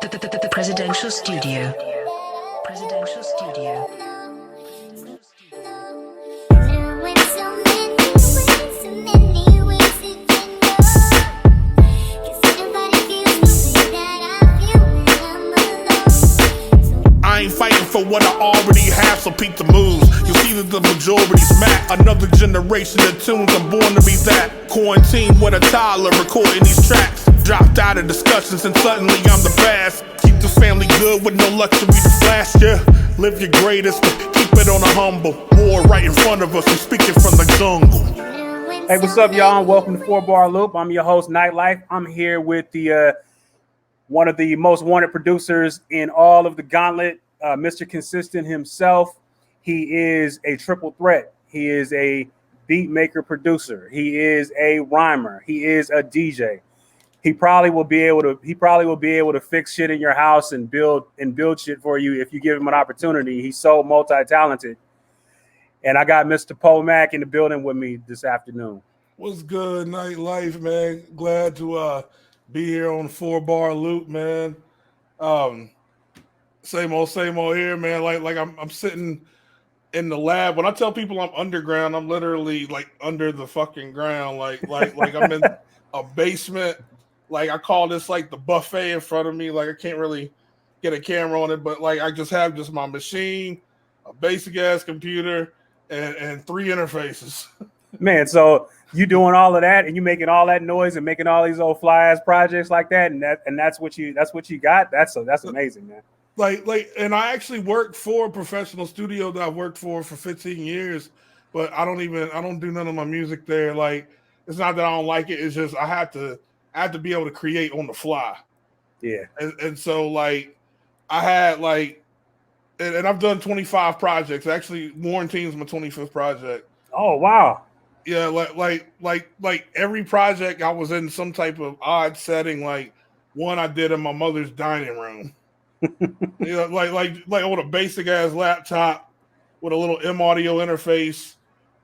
The Presidential Studio. Presidential Studio. I ain't fighting for what I already have, so peep the moves. You'll see that the majority's mad. Another generation of tunes, I'm born to be that. Quarantine with a toddler, recording these tracks. Dropped out of discussions and suddenly I'm the best. Keep the family good with no luxury to flash, yeah. Live your greatest, but keep it on a humble. War right in front of us, and speaking from the jungle. Hey, what's up, y'all? Welcome to BarLoop. I'm your host, Nytelife. I'm here with the one of the most wanted producers in all of the Gauntlet, Mr.Consistent himself. He is a triple threat. He is a beat maker producer. He is a rhymer. He is a DJ. He probably will be able to fix shit in your house and build shit for you if you give him an opportunity. He's so multi-talented. And I got Mr. Poe Mack in the building with me this afternoon. What's good, Nytelife, man? Glad to be here on 4BarLoop, man. Same old here, man. Like I'm sitting in the lab. When I tell people I'm underground, I'm literally like under the fucking ground. Like I'm in a basement. Like I call this like the buffet in front of me. Like I can't really get a camera on it, but like I just have just my machine, a basic ass computer, and 3 interfaces. Man, so you doing all of that and you making all that noise and making all these old fly ass projects like that, and that's what you got. That's amazing, man. And I actually work for a professional studio that I've worked for 15 years, but I don't do none of my music there. Like it's not that I don't like it. It's just I have to be able to create on the fly. Yeah. And so like I had like, and I've done 25 projects. Actually, WARantine is my 25th project. Oh, wow. Yeah. Like every project I was in some type of odd setting. Like one I did in my mother's dining room. You know, like on a basic ass laptop with a little M audio interface.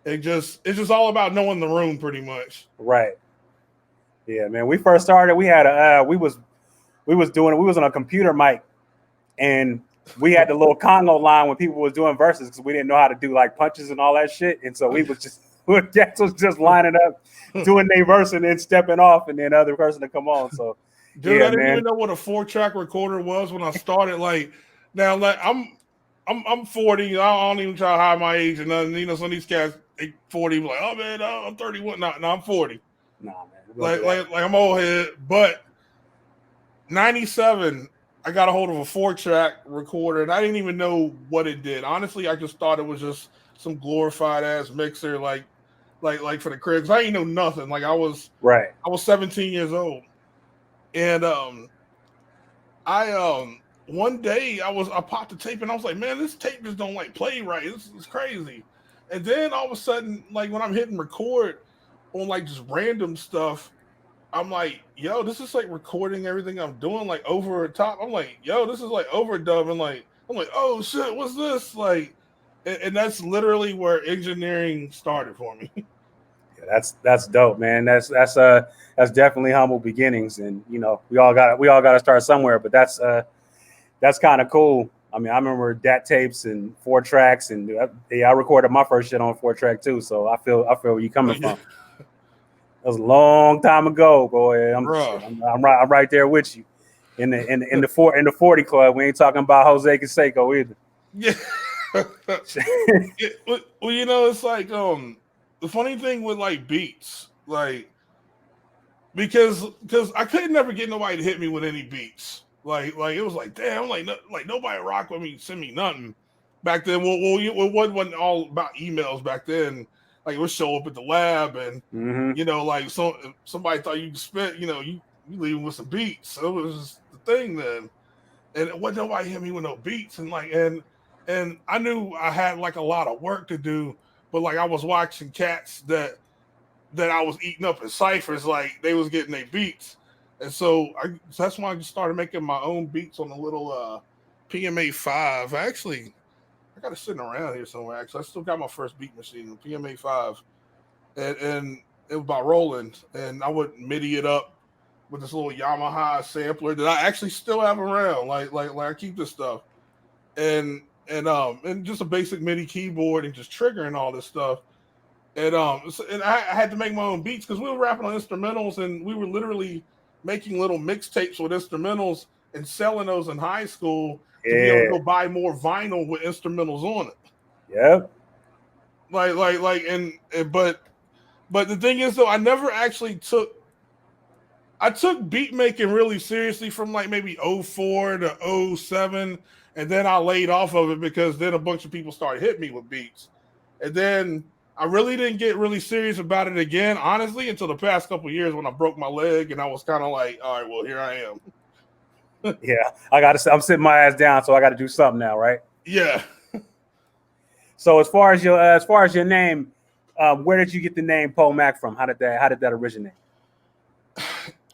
It's just all about knowing the room pretty much. Right. Yeah, man. We first started, we had we was on a computer mic, and we had the little Congo line when people was doing verses because we didn't know how to do like punches and all that shit. And so we was just lining up, doing their verse and then stepping off, and then the other person to come on. So dude, yeah, I didn't man. even know what a 4-track recorder was when I started. Like now, like I'm 40. I don't even try to hide my age or nothing. You know, some of these cats 40, like, oh man, I'm 31. No, I'm 40. Nah, man. Like I'm old head. But 97, I got a hold of a 4-track recorder, and I didn't even know what it did. Honestly, I just thought it was just some glorified ass mixer, like for the crib. 'Cause I ain't know nothing. Like I was 17 years old. And I one day I popped the tape and I was like, man, this tape just don't like play right. This is crazy. And then all of a sudden, like when I'm hitting record on like just random stuff, I'm like, yo, this is like recording everything I'm doing like over the top. I'm like, yo, this is like overdub, and like I'm like, oh shit, what's this? Like, and that's literally where engineering started for me. Yeah, that's dope, man. That's definitely humble beginnings, and you know we all got to start somewhere. But that's kind of cool. I mean, I remember DAT tapes and 4 tracks, and I recorded my first shit on 4-track too. So I feel where you coming from. That was a long time ago, boy. I'm right there with you in the 40 club. We ain't talking about Jose Canseco either. Yeah. Well, you know, it's like the funny thing with like beats, like because I could never get nobody to hit me with any beats. Like it was like, damn, like nobody rock with me, send me nothing back then. Well, it wasn't all about emails back then. Like it would show up at the lab, and you know, like somebody thought you could spit, you know, you leave with some beats. So it was just the thing then, and it wasn't nobody hit me with no beats, and like and I knew I had like a lot of work to do, but like I was watching cats that I was eating up in ciphers, like they was getting their beats, and so that's why I just started making my own beats on a little PMA5. Actually, I got it sitting around here somewhere. Actually, I still got my first beat machine, the PMA5, and it was by Roland, and I would MIDI it up with this little Yamaha sampler that I actually still have around. Like I keep this stuff, and just a basic MIDI keyboard and just triggering all this stuff. And I had to make my own beats because we were rapping on instrumentals, and we were literally making little mixtapes with instrumentals and selling those in high school to be able to go buy more vinyl with instrumentals on it. Yep. But the thing is though, I never actually took beat making really seriously from like maybe 04 to 07, and then I laid off of it because then a bunch of people started hitting me with beats. And then I really didn't get really serious about it again, honestly, until the past couple of years when I broke my leg and I was kind of like, all right, well, here I am. Yeah, I'm sitting my ass down, so I got to do something now, right? Yeah. So as far as your name, where did you get the name Poe Mack from? How did that originate?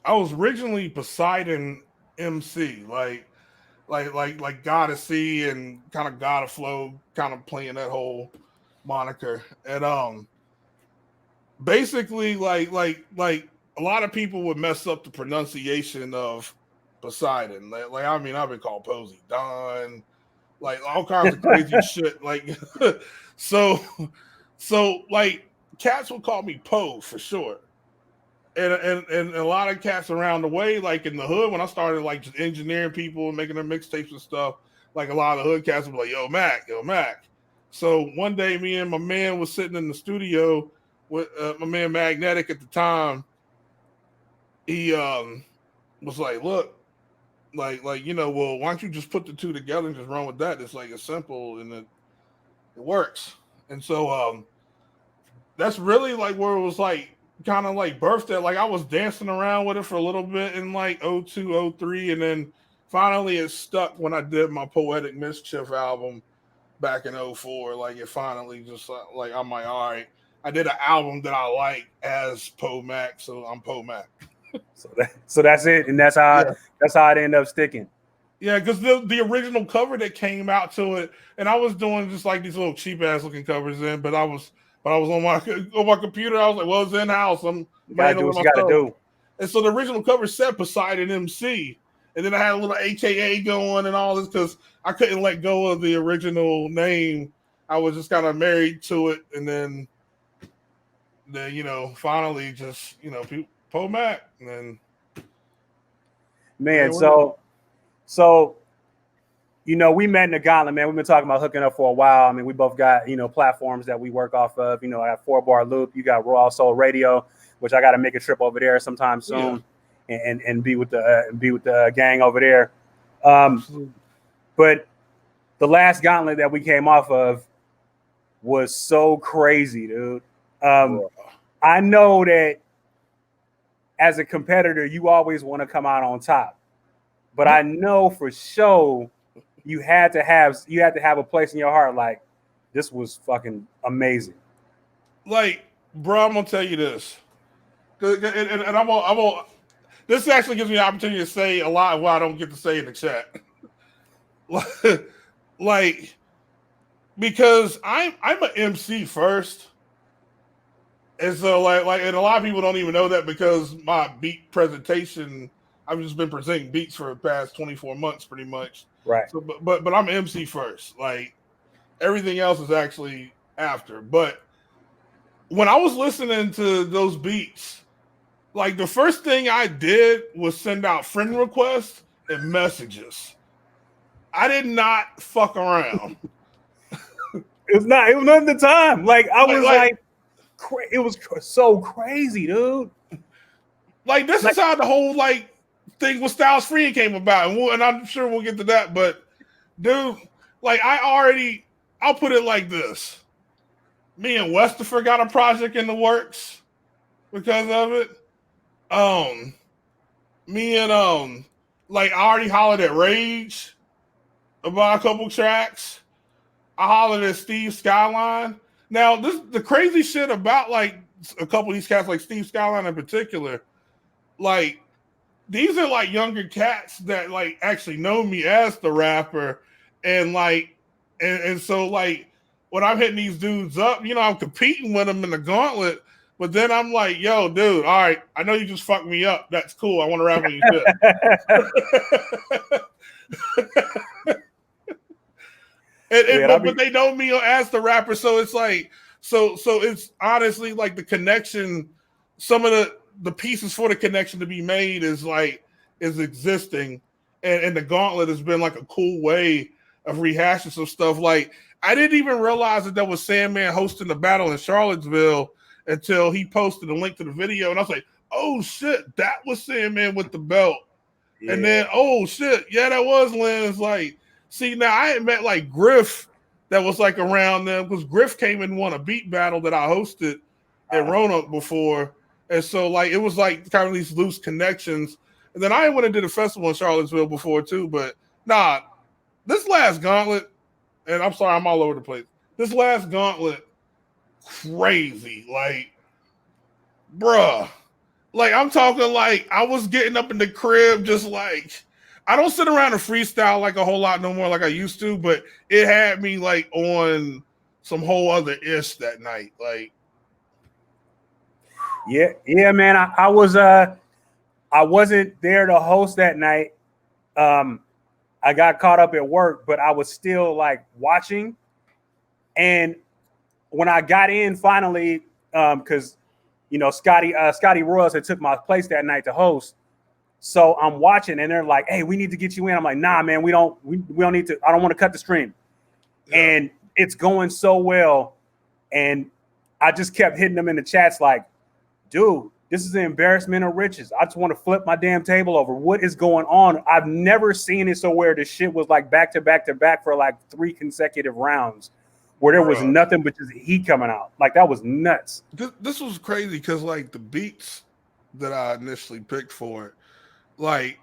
I was originally Poseidon MC, like God of Sea and kind of God of Flow, kind of playing that whole moniker. And basically like a lot of people would mess up the pronunciation of Poseidon. Like I mean, I've been called Posey Don, like all kinds of crazy shit. Like so like cats would call me Poe for short. And a lot of cats around the way, like in the hood, when I started like just engineering people and making their mixtapes and stuff, like a lot of the hood cats would be like, yo, Mac. So one day me and my man was sitting in the studio with my man Magnetic at the time. He was like, look, like well, why don't you just put the two together and just run with that? It's like it's simple and it works. And so that's really like where it was like kind of like birthed at. Like I was dancing around with it for a little bit in like 02, 03, and then finally it stuck when I did my Poetic Mischief album back in 04. Like it finally just like I'm like, all right, I did an album that I like as Poe Mack, so I'm Poe Mack. So that's it, and that's how it ended up sticking. Yeah, because the original cover that came out to it, and I was doing just like these little cheap ass looking covers in, but I was on my computer. I was like, well, it's in house. I'm gotta do what you gotta do. And so the original cover said Poseidon MC, and then I had a little AKA going and all this because I couldn't let go of the original name. I was just kind of married to it, and then finally just Poe Mack, and then man. So we met in the Gauntlet, man. We've been talking about hooking up for a while. I mean, we both got, platforms that we work off of. I got BarLoop, you got Raw Soul Radio, which I got to make a trip over there sometime soon and be with the gang over there. But the last Gauntlet that we came off of was so crazy, dude. I know that as a competitor, you always want to come out on top, but I know for sure you had to have a place in your heart like this was fucking amazing. Like, bro, I'm gonna tell you this, and I'm gonna. This actually gives me the opportunity to say a lot of what I don't get to say in the chat. Like, because I'm an MC first, and so like, and a lot of people don't even know that because my beat presentation, I've just been presenting beats for the past 24 months, pretty much. Right. So, but I'm MC first. Like, everything else is actually after. But when I was listening to those beats, like the first thing I did was send out friend requests and messages. I did not fuck around. It was not the time. Like I was it was so crazy, dude. Like this is how the whole like thing with Styles Free came about, and I'm sure we'll get to that. But dude, like I'll put it like this: me and Westifer got a project in the works because of it. Me and like I already hollered at Rage about a couple tracks. I hollered at Steve Skyline. Now, the crazy shit about like a couple of these cats, like Steve Skyline in particular, like these are like younger cats that like actually know me as the rapper, and like and so like when I'm hitting these dudes up, I'm competing with them in the Gauntlet, But then I'm like, yo, dude, all right, I know you just fucked me up. That's cool. I want to rap on your shit. But they know me as the rapper, so it's like, so it's honestly like the connection. Some of the pieces for the connection to be made is existing, and the Gauntlet has been like a cool way of rehashing some stuff. Like I didn't even realize that there was Sandman hosting the battle in Charlottesville until he posted a link to the video, and I was like, oh shit, that was Sandman with the belt. Yeah. And then oh shit, yeah, that was Lynn's. Like, see, now I had met like Griff that was like around them because Griff came and won a beat battle that I hosted at Roanoke before. And so like it was like kind of these loose connections. And then I went and did a festival in Charlottesville before too. But nah, this last Gauntlet, and I'm sorry, I'm all over the place. This last Gauntlet, crazy. Like, bruh. Like I'm talking like I was getting up in the crib just like I don't sit around and freestyle like a whole lot no more like I used to, but it had me like on some whole other ish that night. Like, yeah, man. I wasn't there to host that night. I got caught up at work, but I was still like watching. And when I got in finally, because Scotty Royals had took my place that night to host. So I'm watching and they're like, hey, we need to get you in. I'm like, nah, man, we don't need to. I don't want to cut the stream. Yeah. And it's going so well. And I just kept hitting them in the chats like, dude, this is an embarrassment of riches. I just want to flip my damn table over. What is going on? I've never seen it so where the shit was like back to back to back for like 3 consecutive rounds where there was nothing but just heat coming out. Like that was nuts. This was crazy because like the beats that I initially picked for it, like,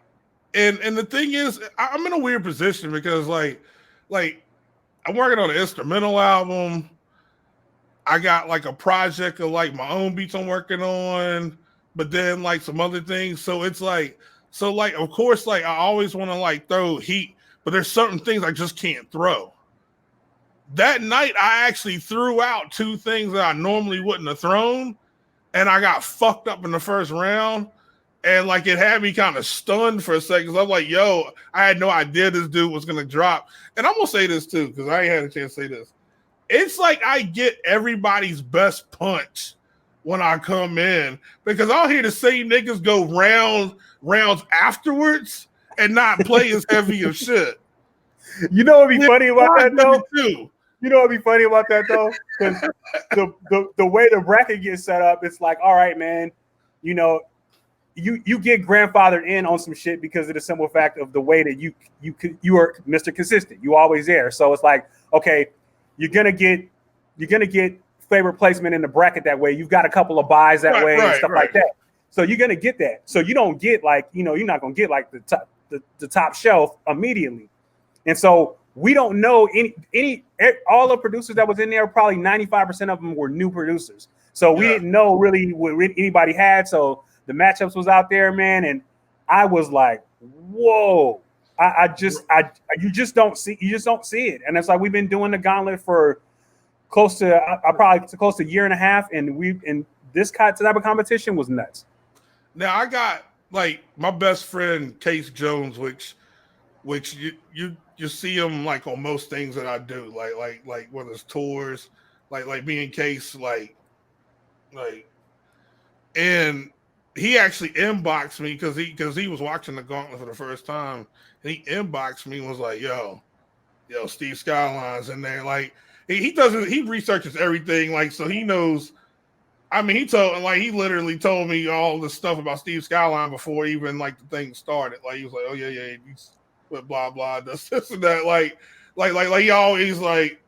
and the thing is, I'm in a weird position because like I'm working on an instrumental album. I got like a project of like my own beats I'm working on, but then like some other things. So it's like, of course, like I always want to like throw heat, but there's certain things I just can't throw. That night, I actually threw out 2 things that I normally wouldn't have thrown, and I got fucked up in the first round. And like it had me kind of stunned for a second. Cause I'm like, yo, I had no idea this dude was gonna drop. And I'm gonna say this too, because I ain't had a chance to say this. It's like I get everybody's best punch when I come in because I'll hear the same niggas go rounds afterwards and not play as heavy of shit. You know what'd be funny about that though? Too. You know what'd be funny about that though? Because the way the bracket gets set up, it's like, all right, man, you know. You get grandfathered in on some shit because of the simple fact of the way that you are Mr. Consistent. You always there. So it's like, okay, you're gonna get favorite placement in the bracket that way. You've got a couple of buys that way and stuff like that. So you're gonna get that. So you don't get like, you're not gonna get like the top shelf immediately. And so we don't know all the producers that was in there, probably 95% of them were new producers. So we didn't know really what anybody had. So the matchups was out there, man, and I was like, "Whoa!" You just don't see it, and it's like we've been doing the Gauntlet for close to a year and a half, and this type of competition was nuts. Now I got like my best friend Case Jones, which you see him like on most things that I do, like whether it's tours, like being Case, like, and he actually inboxed me because he was watching the Gauntlet for the first time. And he inboxed me and was like, yo, Steve Skyline's in there. Like he researches everything. Like, so he knows. I mean, he literally told me all the stuff about Steve Skyline before even like the thing started. Like he was like, oh yeah, he's blah blah, this and that. Like he always like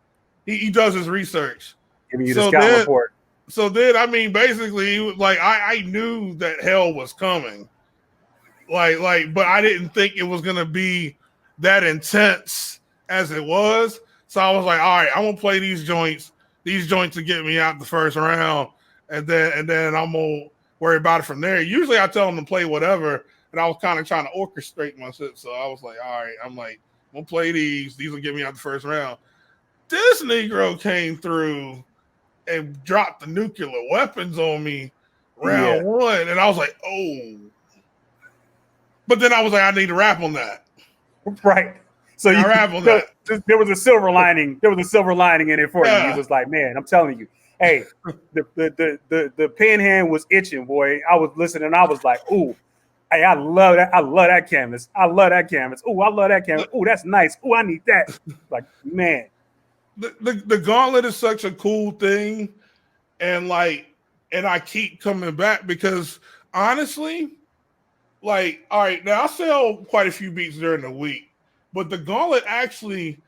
he does his research. Giving you the scout report. So then, I mean, basically, like I knew that hell was coming, but I didn't think it was gonna be that intense as it was. So I was like, all right, I'm gonna play these joints to get me out the first round, and then I'm gonna worry about it from there. Usually, I tell them to play whatever, and I was kind of trying to orchestrate my shit. So I was like, all right, I'm gonna play these will get me out the first round. This Negro came through and dropped the nuclear weapons on me round Yeah. one, and I was like, oh. But then I was like, I need to rap on that. Right. So I rap on that. there was a silver lining. There was a silver lining in it for you. Yeah. It was like, man, I'm telling you, hey, the pen hand was itching, boy. I was listening. And I was like, ooh, hey, I love that. I love that canvas. I love that canvas. Ooh, I love that canvas. Ooh, that's nice. Ooh, I need that. Like, man. The Gauntlet is such a cool thing, and I keep coming back because honestly, like, all right, now I sell quite a few beats during the week, but the Gauntlet actually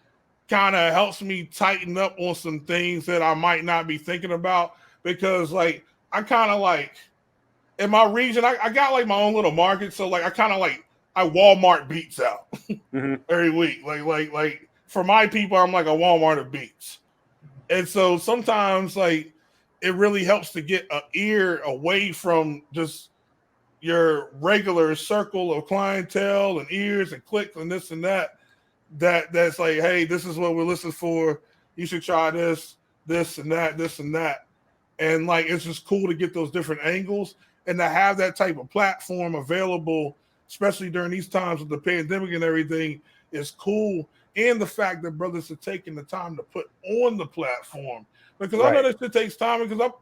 kind of helps me tighten up on some things that I might not be thinking about because, like, I kind of like in my region, I got like my own little market, so like I kind of like I Walmart beats out every week, like for my people, I'm like a Walmart of beats, and so sometimes like it really helps to get an ear away from just your regular circle of clientele and ears and clicks and this and that's like, hey, this is what we're listening for. You should try this and that. And like, it's just cool to get those different angles and to have that type of platform available, especially during these times with the pandemic and everything, is cool. And the fact that brothers are taking the time to put on the platform, because I know that shit takes time. Because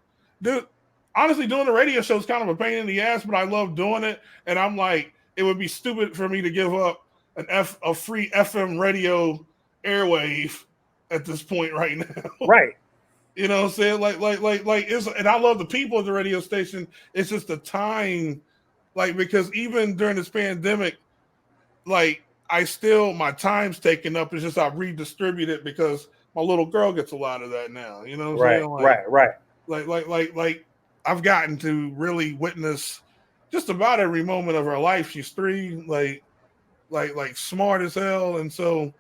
honestly, doing the radio show is kind of a pain in the ass, but I love doing it. And I'm like, it would be stupid for me to give up a free FM radio airwave at this point right now. Right. You know what I'm saying? Like it's, and I love the people at the radio station. It's just the time, like, because even during this pandemic, like my time's taken up. It's just I've redistributed because my little girl gets a lot of that now. You know what I'm saying? Like I've gotten to really witness just about every moment of her life. She's 3, like smart as hell, and so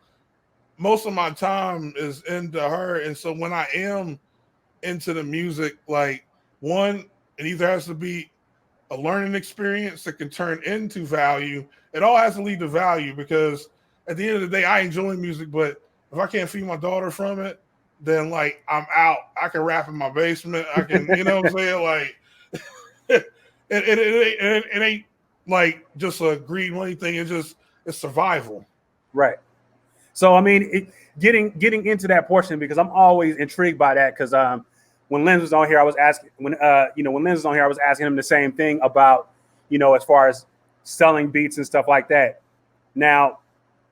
most of my time is into her. And so when I am into the music, like, one, it either has to be a learning experience that can turn into value. It all has to lead to value, because at the end of the day, I enjoy music, but if I can't feed my daughter from it, then like I'm out. I can rap in my basement. I can, you know what I'm saying? Like it ain't like just a greed money thing. It's survival. Right. So I mean, getting into that portion, because I'm always intrigued by that, because when Lens was on here, I was asking when Lens was on here, I was asking him the same thing about, as far as selling beats and stuff like that. Now,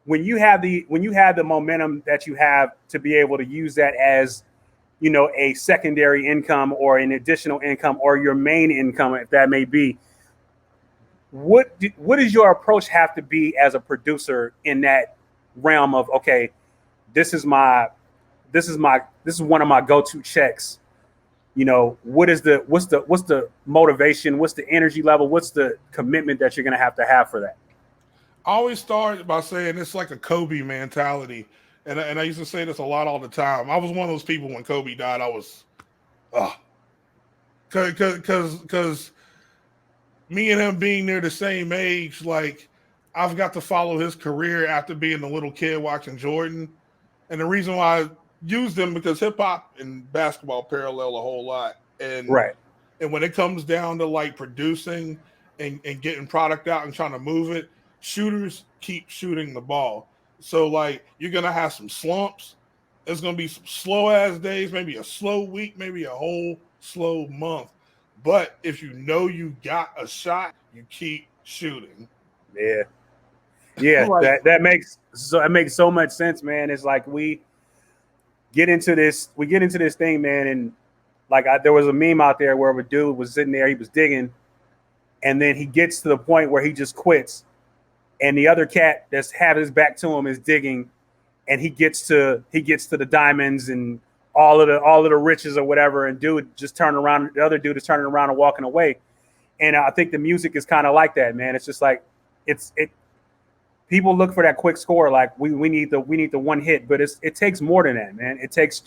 when you have the momentum that you have to be able to use that as, a secondary income or an additional income or your main income, if that may be, what does your approach have to be as a producer in that realm of, okay, this is one of my go-to checks. What's the motivation? What's the energy level? What's the commitment that you're going to have for that? I always start by saying it's like a Kobe mentality. And I used to say this a lot all the time. I was one of those people when Kobe died. I was, because me and him being near the same age, like, I've got to follow his career after being a little kid watching Jordan. And the reason why I used them, because hip hop and basketball parallel a whole lot. And when it comes down to like producing and getting product out and trying to move it, shooters keep shooting the ball. So like, you're gonna have some slumps. There's gonna be some slow ass days, maybe a slow week, maybe a whole slow month. But if you know you got a shot, you keep shooting. Yeah, that makes so much sense, man. It's like we get into this thing, man, and like there was a meme out there where a dude was sitting there, he was digging, and then he gets to the point where he just quits, and the other cat that's had his back to him is digging, and he gets to the diamonds and all of the riches or whatever, and dude just turning around, the other dude is turning around and walking away. And I think the music is kind of like that, man. It's just like people look for that quick score, like we need the one hit, but it takes more than that, man. It takes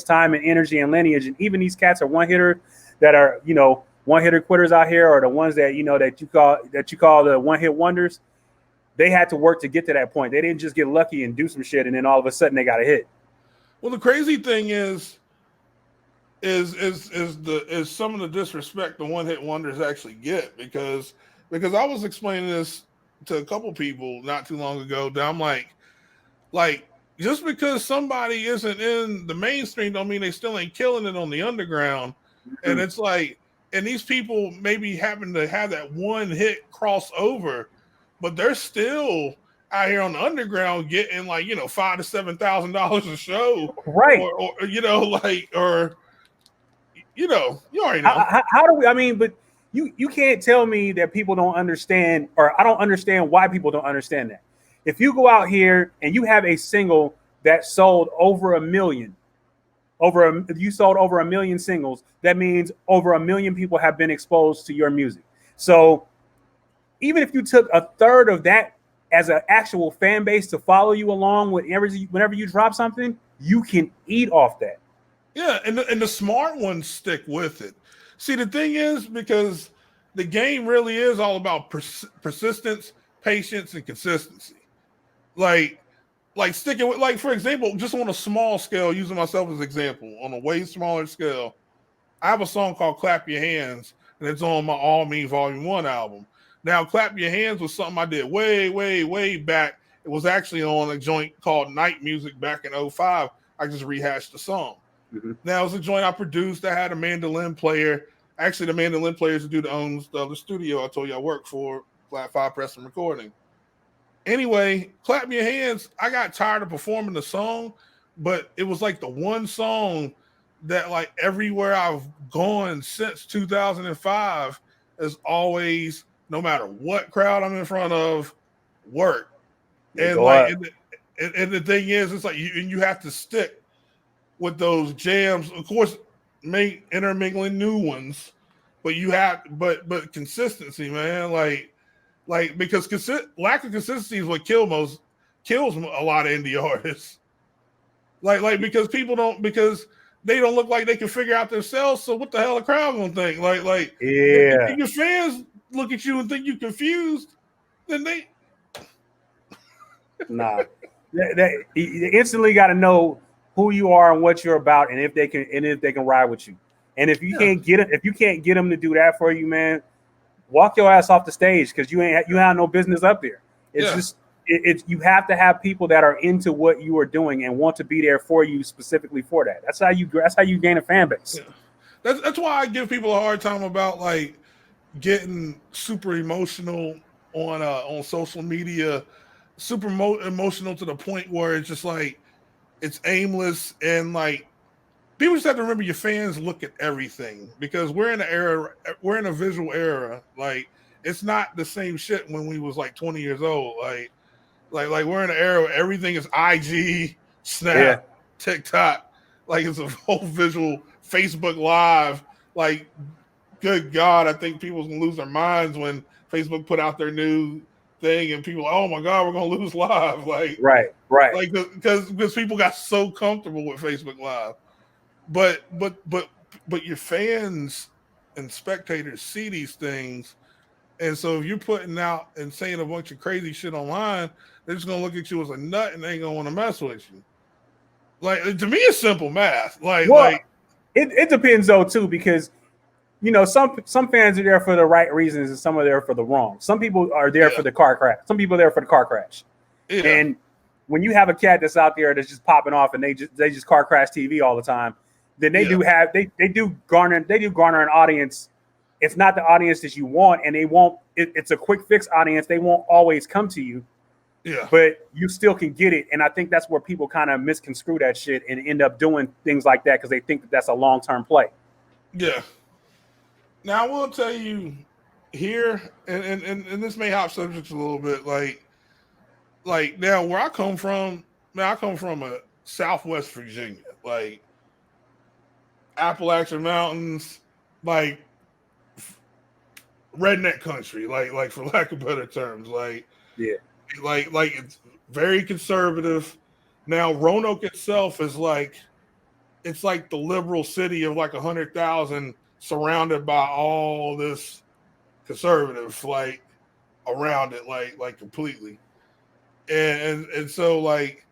time and energy and lineage. And even these cats are one hitter quitters out here, or the ones that that you call the one hit wonders. They had to work to get to that point. They didn't just get lucky and do some shit and then all of a sudden they got a hit. Well, the crazy thing is, is some of the disrespect the one hit wonders actually get, because I was explaining this to a couple people not too long ago that I'm like just because somebody isn't in the mainstream don't mean they still ain't killing it on the underground. And Mhm. it's like, and these people maybe happen to have that one hit crossover, but they're still out here on the underground getting like, $5,000 to $7,000 a show, Right. or like, or you already How, know. how do we? I mean, but you can't tell me that people don't understand, or I don't understand why people don't understand that. If you go out here and you have a single that sold over a million, if you sold over a million singles, that means over a million people have been exposed to your music. So even if you took a third of that as an actual fan base to follow you along whenever you drop something, you can eat off that. Yeah, and the smart ones stick with it. See, the thing is, because the game really is all about persistence, patience, and consistency. Like, sticking with, like, for example, just on a small scale, using myself as an example, on a way smaller scale, I have a song called "Clap Your Hands," and it's on my All Me Volume One album. Now, "Clap Your Hands" was something I did way, way, way back. It was actually on a joint called Night Music back in '05. I just rehashed the song. Mhm. Now, it was a joint I produced. I had a mandolin player. Actually, the mandolin player is the dude that owns the studio I told you I work for, Flat Five Press and Recording. Anyway, "Clap Your Hands," I got tired of performing the song, but it was like the one song that, like, everywhere I've gone since 2005 has always, no matter what crowd I'm in front of, work. They And go like, up. and the thing is, it's like you have to stick with those jams, of course, make intermingling new ones, but you have, but consistency, man, because lack of consistency is what kills a lot of indie artists. Because people don't, because they don't look like they can figure out themselves. So what the hell the crowd gonna think? If Yeah. your fans look at you and think you confused, then they Nah. You instantly got to know who you are and what you're about, and if they can ride with you. And if you yeah can't get it, if you can't get them to do that for you, man, walk your ass off the stage because you have no business up there. It's yeah. just it's you have to have people that are into what you are doing and want to be there for you specifically for that. That's how you gain a fan base. Yeah. That's why I give people a hard time about like getting super emotional on social media, super emotional to the point where it's just like it's aimless, and like people just have to remember your fans look at everything, because we're in a visual era. Like, it's not the same shit when we was like 20 years old. Like we're in an era where everything is IG, Yeah. Snap, TikTok. Like, it's a whole visual. Facebook Live. Like, good God, I think people's gonna lose their minds when Facebook put out their new thing, and people, oh my God, we're gonna lose live. Right. Right. Because people got so comfortable with Facebook Live. But your fans and spectators see these things, and so if you're putting out and saying a bunch of crazy shit online, they're just gonna look at you as a nut and they ain't gonna want to mess with you. Like, to me, it's simple math. Well, it depends though too because some fans are there for the right reasons and some are there for the wrong. Some people are there yeah, for the car crash. Some people are there for the car crash. yeah, And when you have a cat that's out there that's just popping off and they just car crash TV all the time, then yeah, they do garner an audience. It's not the audience that you want, and it's a quick fix audience. They won't always come to you, yeah, but you still can get it. And I think that's where people kind of misconstrue that shit and end up doing things like that because they think that that's a long-term play. yeah. Now, I will tell you here, and this may hop subjects a little bit. Like now, where I come from, man, I come from a Southwest Virginia, like Appalachian Mountains, like redneck country, like for lack of better terms, Yeah. like it's very conservative. Now, Roanoke itself is like, it's like the liberal city of like 100,000, surrounded by all this conservative, like, around it, like completely. And so, like,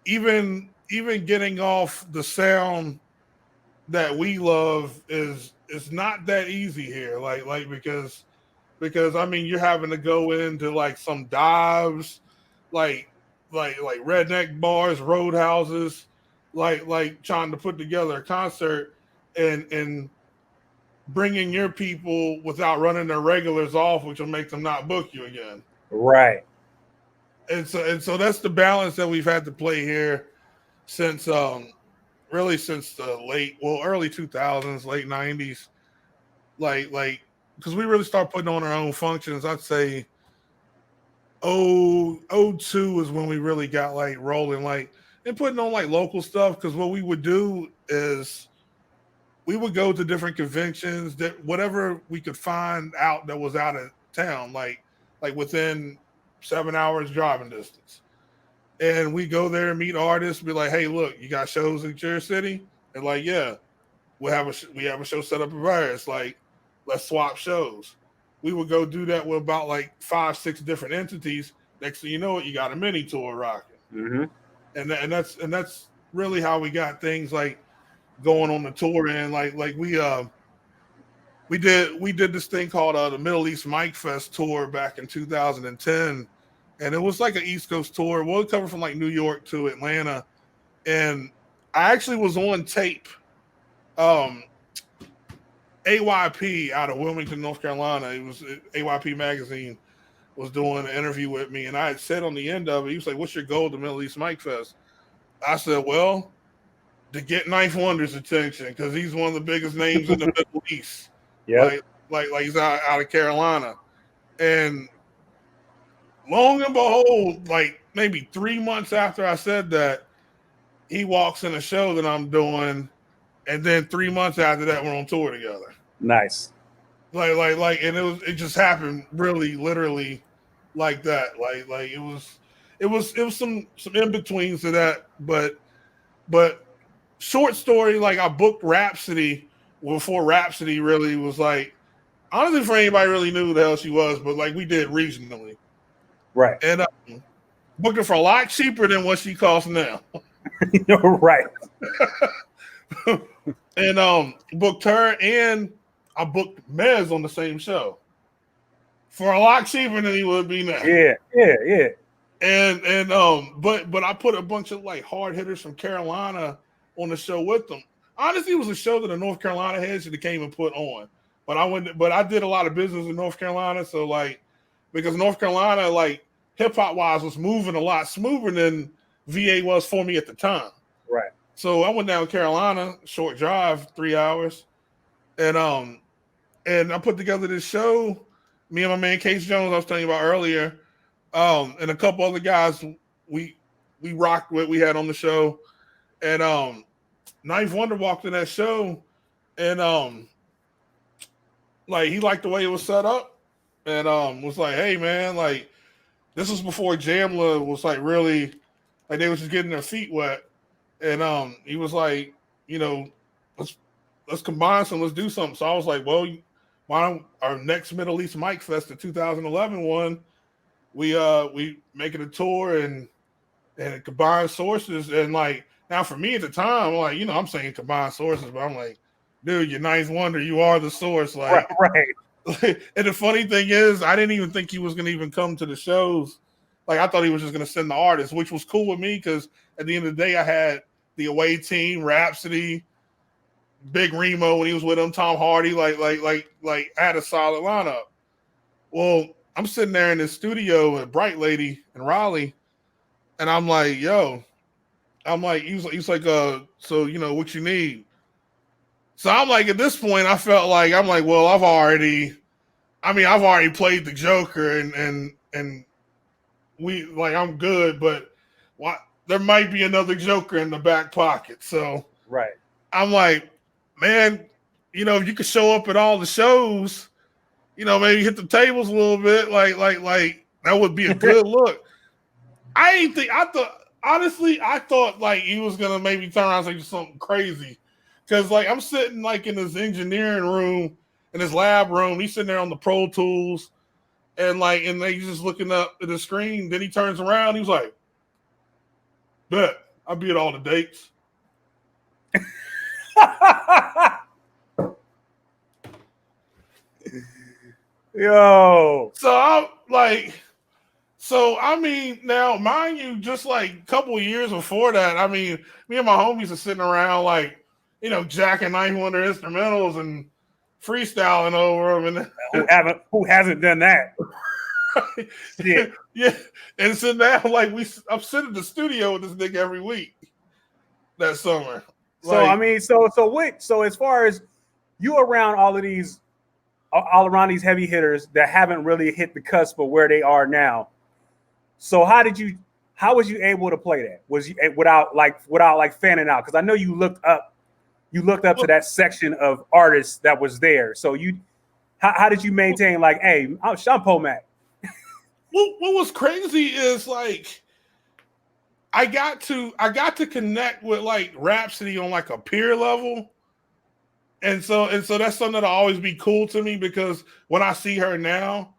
even getting off the sound that we love is not that easy here. Because I mean you're having to go into like some dives, like like redneck bars, roadhouses, like trying to put together a concert and bringing your people without running their regulars off, which will make them not book you again. Right. And so that's the balance that we've had to play here since really since the early 2000s, late 90s, like because we really start putting on our own functions. I'd say '02 is when we really got like rolling, like and putting on like local stuff. Because what we would do is we would go to different conventions, that whatever we could find out that was out of town, like within 7 hours driving distance, and we go there and meet artists. Be like, hey, look, you got shows in your city, and like, yeah, we have a show set up in ours. Like, let's swap shows. We would go do that with about like 5, 6 different entities. Next thing you know it, you got a mini tour rocking, Mm-hmm. and that's really how we got things like going on the tour. And like we did this thing called the Middle East Mike Fest tour back in 2010, and it was like an East Coast tour. We'll cover from like New York to Atlanta, and I actually was on tape. Um, AYP out of Wilmington, North Carolina. It was AYP magazine was doing an interview with me, and I had said on the end of it, he was like, "What's your goal to Middle East Mike Fest?" I said, "Well, to get Knife Wonder's attention because he's one of the biggest names in the Middle East. Yep. Like he's out of Carolina." And long and behold, like maybe 3 months after I said that, he walks in a show that I'm doing, and then 3 months after that, we're on tour together. Nice. And it just happened really, literally, like that. Like it was some in betweens to that, but short story, like I booked Rhapsody before Rhapsody really was like, honestly, for anybody really knew who the hell she was, but like we did regionally, Right. and booked her for a lot cheaper than what she costs now. Right. And booked her, and I booked Mez on the same show for a lot cheaper than he would be now. Yeah. But I put a bunch of like hard hitters from Carolina on the show with them. Honestly, it was a show that a North Carolina head should have came and put on. But I did a lot of business in North Carolina, so like because North Carolina, like hip hop wise, was moving a lot smoother than VA was for me at the time. Right. So I went down to Carolina, short drive, 3 hours, and I put together this show. Me and my man Case Jones, I was telling you about earlier, and a couple other guys we rocked with, we had on the show, and Knife Wonder walked in that show, and like he liked the way it was set up, and was like, hey man, like this was before Jamla was like really like they was just getting their feet wet, and he was like, you know, let's combine some, let's do something. So I was like, well, why don't our next Middle East Mike Fest, the 2011 one, we making a tour and combine sources. And like now for me at the time, like, you know, I'm saying combine sources, but I'm like, dude, you're Ninth Wonder, you are the source. Like right. And the funny thing is, I didn't even think he was gonna even come to the shows. Like I thought he was just gonna send the artists, which was cool with me because at the end of the day I had the away team, Rhapsody, Big Remo when he was with him, Tom Hardy, like I had a solid lineup. Well, I'm sitting there in the studio at Bright Lady in Raleigh, and I'm like, yo, he's like, so you know what you need. So I'm like, at this point, I felt like I'm like, well, I've already played the Joker, and we like I'm good, but what there might be another Joker in the back pocket. So right. I'm like, man, you know, if you could show up at all the shows, you know, maybe hit the tables a little bit, like that would be a good look. I thought like he was gonna maybe turn around and say something crazy. Cause like I'm sitting like in his engineering room, in his lab room, he's sitting there on the Pro Tools, and he's just looking up at the screen. Then he turns around, he was like, bet, I'll be at all the dates. Yo. So I'm like, so I mean, now mind you, just like a couple of years before that, I mean, me and my homies are sitting around like, jacking 900 instrumentals and freestyling over them, and Who hasn't done that? Shit. Yeah, and so now like I'm sitting in the studio with this nigga every week that summer. So I mean, so as far as you around all around these heavy hitters that haven't really hit the cusp of where they are now. So how was you able to play that? Was you without fanning out? Because I know you looked up to that section of artists that was there. So how did you maintain like, hey, I'm Poe Mack? What was crazy is like I got to connect with like Rhapsody on like a peer level. And so that's something that'll always be cool to me, because when I see her now,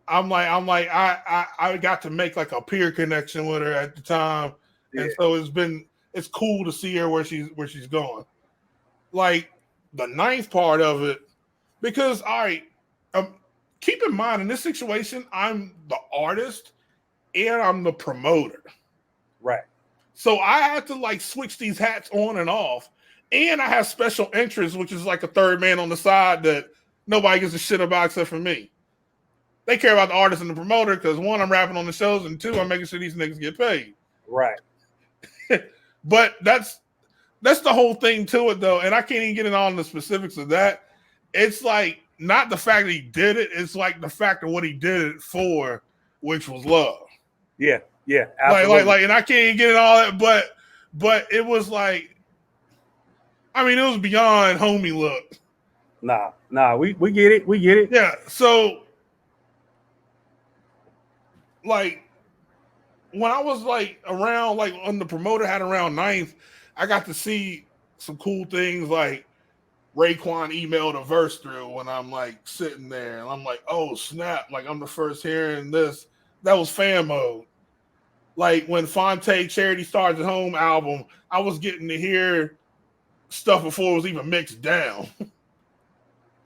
I'm like I got to make like a peer connection with her at the time. Yeah. And so it's cool to see her where she's going. Like the ninth part of it, because all right, keep in mind in this situation, I'm the artist and I'm the promoter. Right. So I have to like switch these hats on and off. And I have special interests, which is like a third man on the side that nobody gives a shit about except for me. They care about the artist and the promoter because, one, I'm rapping on the shows, and two, I'm making sure these niggas get paid. Right. But that's the whole thing to it, though. And I can't even get into all the specifics of that. It's like not the fact that he did it. It's like the fact of what he did it for, which was love. Yeah. Yeah. Absolutely. Like, and I can't even get into all that, but it was like, I mean, it was beyond homie look. Nah, we get it. We get it. Yeah. So, like, when I was like around, like when the promoter had around ninth, I got to see some cool things like Raekwon emailed a verse through when I'm like sitting there, and I'm like, oh snap! Like I'm the first hearing this. That was fan mode. Like when Fonte Charity Starts at Home album, I was getting to hear stuff before it was even mixed down.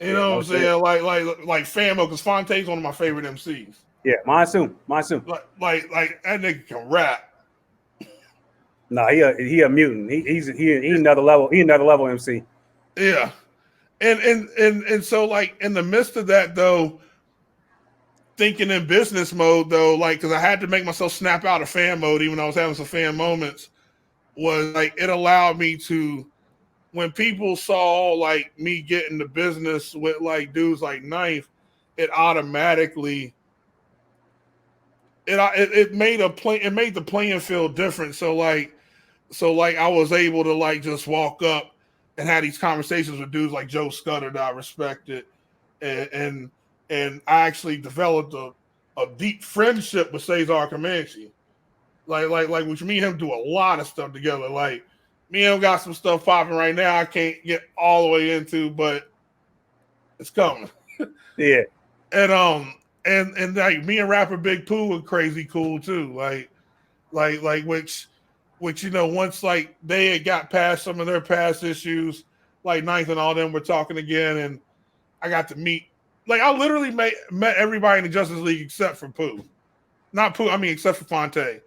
You know what I'm saying? Like Famo, because Fonte's one of my favorite MCs. Yeah, mine too. Like that nigga can rap. No, he a mutant. He another level. He another level MC. Yeah, and so like in the midst of that though, thinking in business mode though, like because I had to make myself snap out of fan mode, even though I was having some fan moments, was like it allowed me to. When people saw like me getting the business with like dudes like Knife, it automatically it made the playing field different. So like I was able to like just walk up and have these conversations with dudes like Joe Scudder that I respected, and I actually developed a deep friendship with Cesar Comanche, like which me and him do a lot of stuff together, like. Me and him got some stuff popping right now. I can't get all the way into, but it's coming. Yeah. And like me and rapper Big Pooh were crazy cool too. Like which once like they had got past some of their past issues, like Ninth and all them were talking again, and I got to meet. Like I literally met everybody in the Justice League except for Pooh. Not Pooh. I mean, except for Fonte.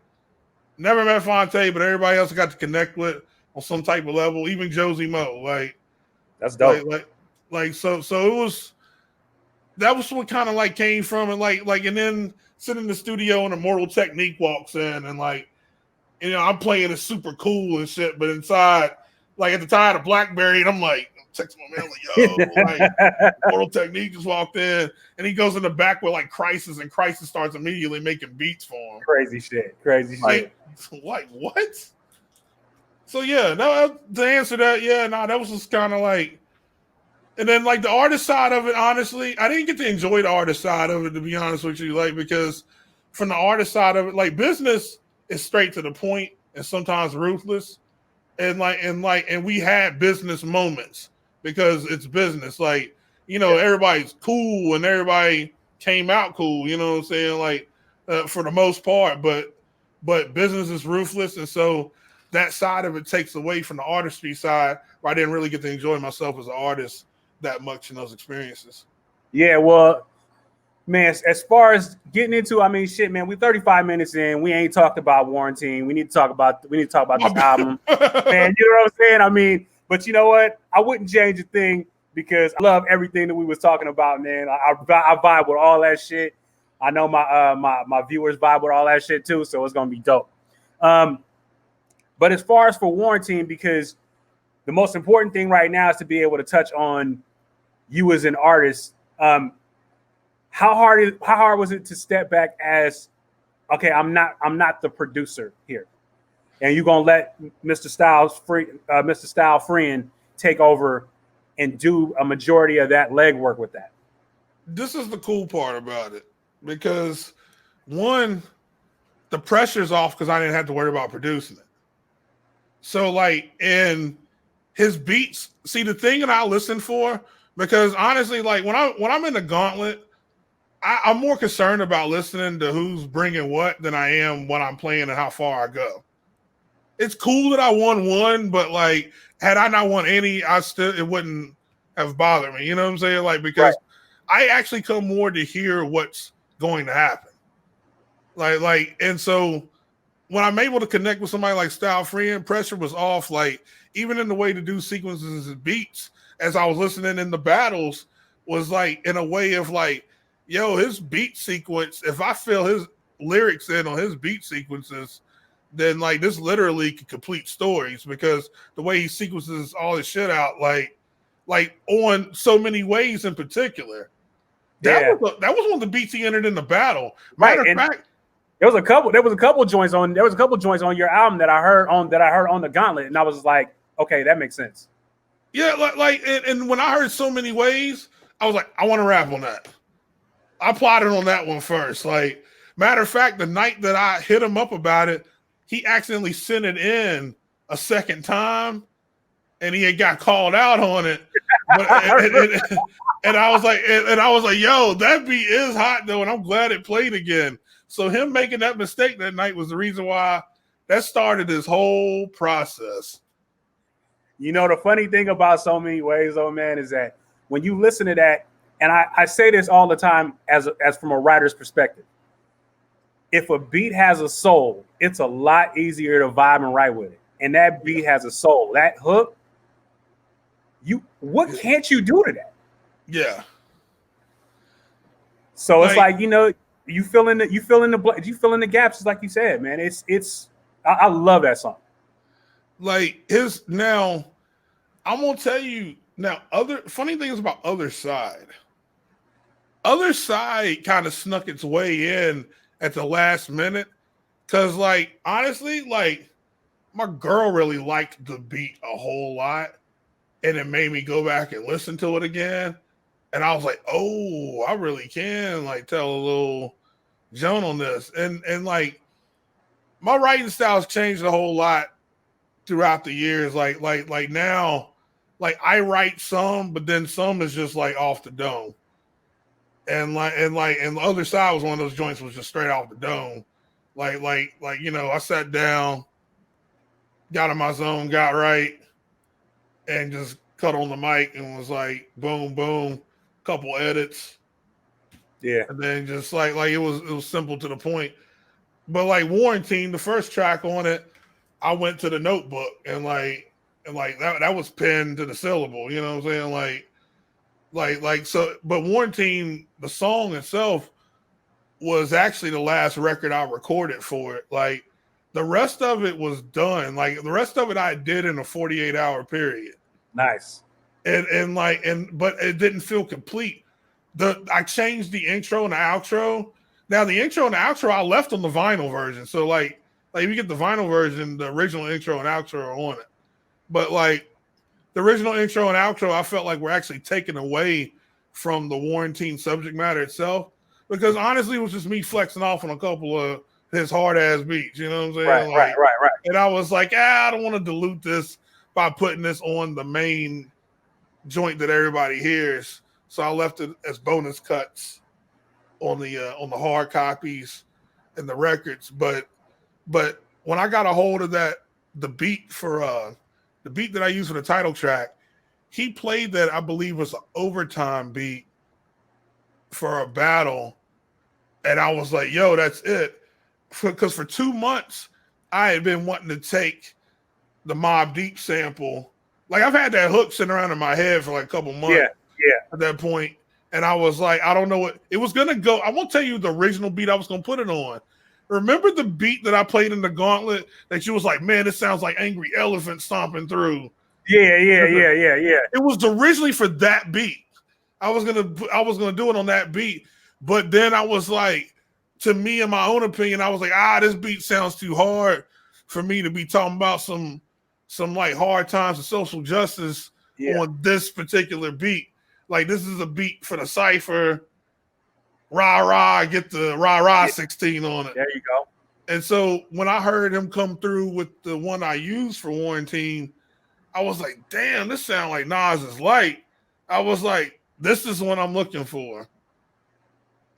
Never met Fonte, but everybody else I got to connect with on some type of level, even Josie Mo, like that's dope. Like so it was. That was what kind of like came from, and like and then sitting in the studio and Immortal Technique walks in, and like I'm playing it super cool and shit, but inside, like at the time I had a BlackBerry, and I'm like texting my man like, yo, like Immortal Technique just walked in, and he goes in the back with like Crisis, and Crisis starts immediately making beats for him. Crazy shit. Like what? So yeah, no. To answer that, that was just kind of like, and then like the artist side of it. Honestly, I didn't get to enjoy the artist side of it, to be honest with you, like because from the artist side of it, like business is straight to the point and sometimes ruthless, and we had business moments because it's business. Like everybody's cool and everybody came out cool. You know what I'm saying? Like for the most part, but business is ruthless, and so. That side of it takes away from the artistry side, where I didn't really get to enjoy myself as an artist that much in those experiences. Yeah, well, man, as far as getting into, I mean, shit, man, we 35 minutes in. We ain't talked about WARantine. We need to talk about this album. Man, you know what I'm saying? I mean, but you know what? I wouldn't change a thing because I love everything that we was talking about, man. I vibe with all that shit. I know my viewers vibe with all that shit too, so it's gonna be dope. But as far as for WARantine, because the most important thing right now is to be able to touch on you as an artist. How hard was it to step back as, okay, I'm not the producer here, and you're gonna let Mr. Style Friend take over and do a majority of that legwork with that? This is the cool part about it, because one, the pressure's off because I didn't have to worry about producing it. So like, and his beats, see, the thing that I listen for, because honestly, like when I'm in the Gauntlet, I'm more concerned about listening to who's bringing what than I am what I'm playing and how far I go. It's cool that I won one, but like, had I not won any, it wouldn't have bothered me. You know what I'm saying? Like, because I actually come more to hear what's going to happen. And so when I'm able to connect with somebody like Style Friend, pressure was off. Like, even in the way to do sequences and beats, as I was listening in the battles, was like in a way of like, yo, his beat sequence, if I fill his lyrics in on his beat sequences, then like this literally could complete stories, because the way he sequences all his shit out, like on so many ways in particular. That was one of the beats he entered in the battle. Matter of fact, there was a couple joints on your album that I heard on the Gauntlet, and I was like, okay, that makes sense. Yeah, and when I heard so many ways, I was like, I want to rap on that. I plotted on that one first. Like, matter of fact, the night that I hit him up about it, he accidentally sent it in a second time, and he had got called out on it. But, and I was like, yo, that beat is hot though, and I'm glad it played again. So him making that mistake that night was the reason why that started this whole process. You know, the funny thing about So Many Ways, though, man, is that when you listen to that, and I say this all the time as from a writer's perspective, if a beat has a soul, it's a lot easier to vibe and write with it. And that beat has a soul. That hook, what can't you do to that? Yeah. So it's like, you know, you fill in the gaps, just like you said, man. I love that song. Like now, I'm gonna tell you now. Other funny things about Other Side. Other Side kind of snuck its way in at the last minute, because like honestly, like my girl really liked the beat a whole lot, and it made me go back and listen to it again. And I was like, oh, I really can like tell a little Joan on this. And like my writing style's changed a whole lot throughout the years. Like now, like I write some, but then some is just like off the dome. And the Other Side was one of those joints was just straight off the dome. Like, you know, I sat down, got in my zone, got right, and just cut on the mic and was like, boom, boom, couple edits. Yeah. And then just like it was simple to the point. But like WARantine, the first track on it, I went to the notebook and that was pinned to the syllable, you know what I'm saying? So, but WARantine, the song itself was actually the last record I recorded for it. Like the rest of it was done. Like the rest of it I did in a 48-hour period. Nice. But it didn't feel complete. I changed the intro and the outro. Now the intro and the outro I left on the vinyl version. So like if you get the vinyl version, the original intro and outro are on it. But like the original intro and outro, I felt like were actually taken away from the WARantine subject matter itself, because honestly, it was just me flexing off on a couple of his hard ass beats. You know what I'm saying? Right. And I was like, I don't want to dilute this by putting this on the main joint that everybody hears. So I left it as bonus cuts on the hard copies and the records. But when I got a hold of the beat for the beat that I used for the title track, he played that, I believe was an overtime beat for a battle. And I was like, yo, that's it. Because for 2 months, I had been wanting to take the Mobb Deep sample. Like, I've had that hook sitting around in my head for like a couple months at that point. And I was like, I don't know what it was going to go. I won't tell you the original beat I was going to put it on. Remember the beat that I played in the Gauntlet that you was like, man, this sounds like Angry Elephant stomping through. Yeah. It was originally for that beat. I was gonna do it on that beat, but then I was like, to me, in my own opinion, I was like, this beat sounds too hard for me to be talking about some like hard times of social justice on this particular beat. Like, this is a beat for the cypher. Rah rah, get the rah rah 16 on it. There you go. And so when I heard him come through with the one I used for WARantine, I was like, damn, this sounds like Nas's Light. I was like, this is what I'm looking for.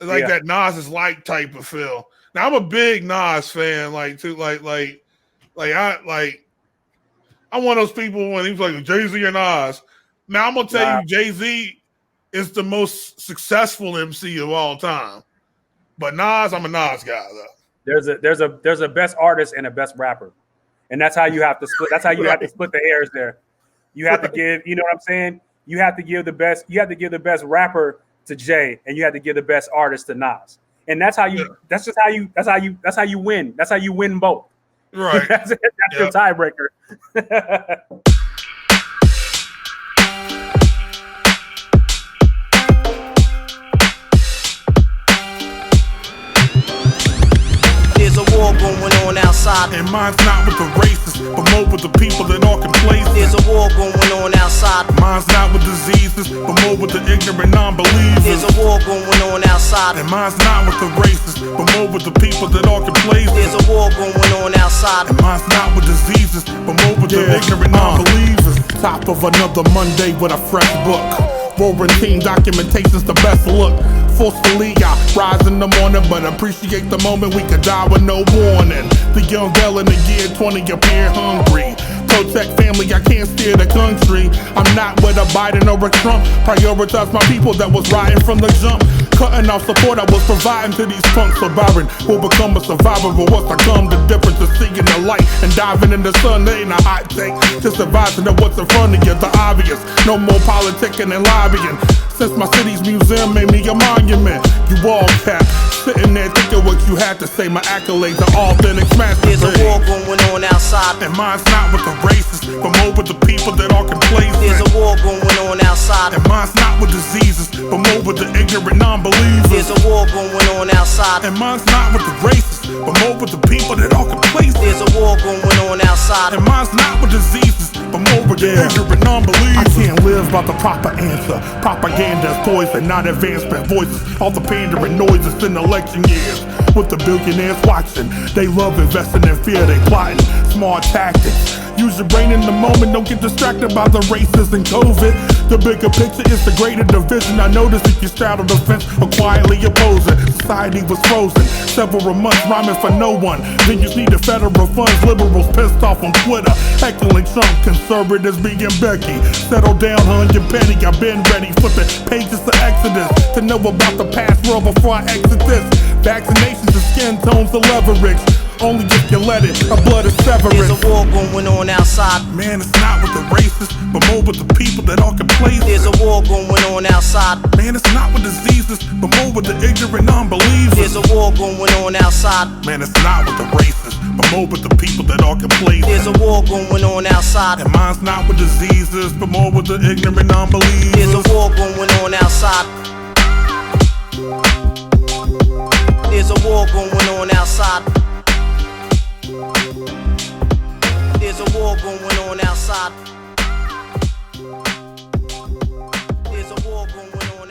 Like that Nas's Light type of feel. Now I'm a big Nas fan, I'm one of those people when he's like Jay-Z or Nas. Now I'm gonna tell you, Jay-Z is the most successful MC of all time. But Nas, I'm a Nas guy though. There's a best artist and a best rapper. And that's how you have to split. That's how you have to split the hairs there. You have to give, you know what I'm saying? You have to give the best rapper to Jay, and you have to give the best artist to Nas. And that's how you that's how you win. That's how you win both. Right. that's your tiebreaker. There's a war going on outside. And mine's not with the racists, but more with the people that are complacent. There's a war going on outside. Mine's not with diseases, but more with the ignorant non-believers. There's a war going on outside. And mine's not with the racists, but more with the people that are complacent. There's a war going on outside. And mine's not with diseases, but more with the ignorant non-believers. Top of another Monday with a fresh book. WARantine documentation's the best look. Forcefully, I rise in the morning, but appreciate the moment we could die with no warning. The young girl in the year 20 appear hungry. Protect family, I can't steer the country. I'm not with a Biden or a Trump. Prioritize my people that was riding from the jump. Cutting off support I was providing to these punks. Surviving will become a survivor, but what's to come? The difference is seeing the light and diving in the sun. There ain't a hot take, just advising that what's in front of you, the obvious. No more politicking and lobbying. Since my city's museum made me a monument, you all cap sitting there thinking what you had to say. My accolades are all then smashed. There's a war going on outside. And mine's not with the racists, but more with the people that are complacent. There's a war going on outside. And mine's not with diseases, but more with the ignorant non-believers. There's a war going on outside. And mine's not with the racists, but more with the people that are complacent. There's a war going on outside. And mine's not with diseases, but more with the ignorant non-believers. I can't live by the proper answer. Propaganda's poison, not advancement voices. All the pandering noises in election years. With the billionaires watching, they love investing in fear, they plotting smart tactics. Use your brain in the moment, don't get distracted by the races and COVID. The bigger picture is the greater division. I noticed if you straddle the fence or quietly oppose it. Society was frozen, several months rhyming for no one. Then you need the federal funds, liberals pissed off on Twitter. Heckling Trump, conservatives being Becky. Settle down, hun, you're petty, I've been ready. Flipping pages to Exodus, to know about the past world before I exit this. Vaccinations and skin tones are leverage. Only if you let it, a blood is severance. There's a war going on outside. Man, it's not with the racists, but more with the people that are complacent. There's a war going on outside. Man, it's not with diseases, but more with the ignorant non-believers. There's a war going on outside. Man, it's not with the racists, but more with the people that are complacent. There's a war going on outside. And mine's not with diseases, but more with the ignorant non-believers. There's a war going on outside. There's a war going on outside. There's a war going on outside. There's a war going on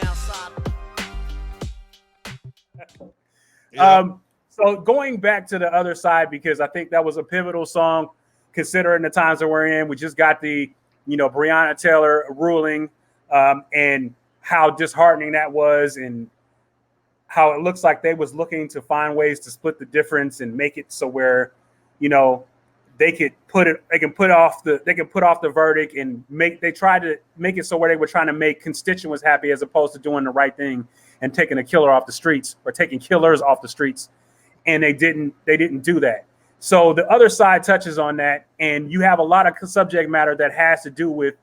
outside. So going back to the other side, because I think that was a pivotal song, considering the times that we're in. We just got the, Breonna Taylor ruling, and how disheartening that was, and how it looks like they was looking to find ways to split the difference and make it so where, they can put off the verdict and they tried to make it so where they were trying to make constituents happy as opposed to doing the right thing and taking a killer off the streets or taking killers off the streets. And they didn't do that. So the other side touches on that, and you have a lot of subject matter that has to do with,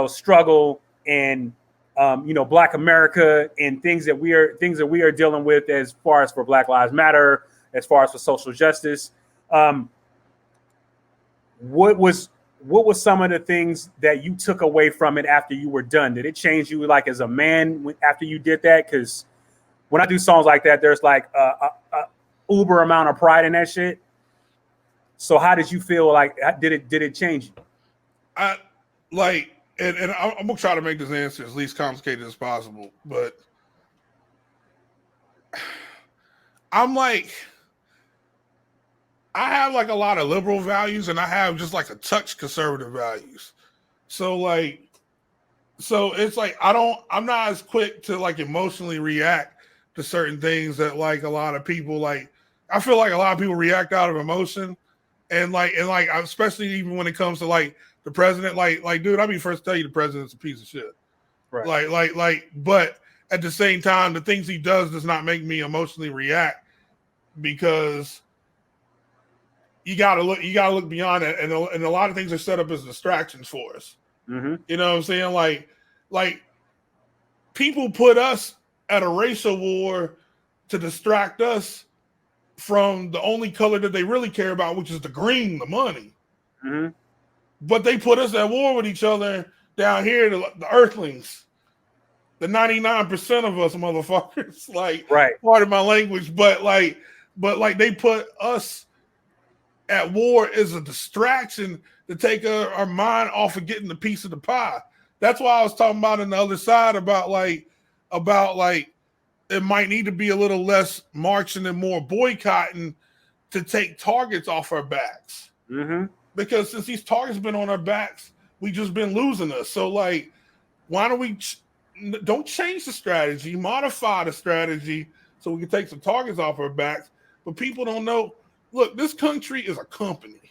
struggle and, Black America and things that we are dealing with as far as for Black Lives Matter, as far as for social justice. What was some of the things that you took away from it after you were done? Did it change you like as a man after you did that? Because when I do songs like that, there's like a uber amount of pride in that shit. So how did you feel? Like, did it change you? I'm gonna try to make this answer as least complicated as possible, but I'm like, I have like a lot of liberal values and I have just like a touch conservative values. So it's like I'm not as quick to like emotionally react to certain things that like a lot of people like. I feel like a lot of people react out of emotion, and especially even when it comes to like the president, like dude, I'll be first to tell you the president's a piece of shit. Right. But at the same time, the things he does not make me emotionally react because you gotta look beyond it, and a lot of things are set up as distractions for us. Mm-hmm. You know what I'm saying? Like people put us at a racial war to distract us from the only color that they really care about, which is the green, the money. Mm-hmm. But they put us at war with each other down here, the earthlings, the 99% of us motherfuckers. Like, right. Part of my language, but they put us at war as a distraction to take our mind off of getting the piece of the pie. That's why I was talking about on the other side about it might need to be a little less marching and more boycotting to take targets off our backs. Mm-hmm. Because since these targets been on our backs, we just been losing us. So like, why don't we don't change the strategy, modify the strategy so we can take some targets off our backs? But people don't know. Look, this country is a company.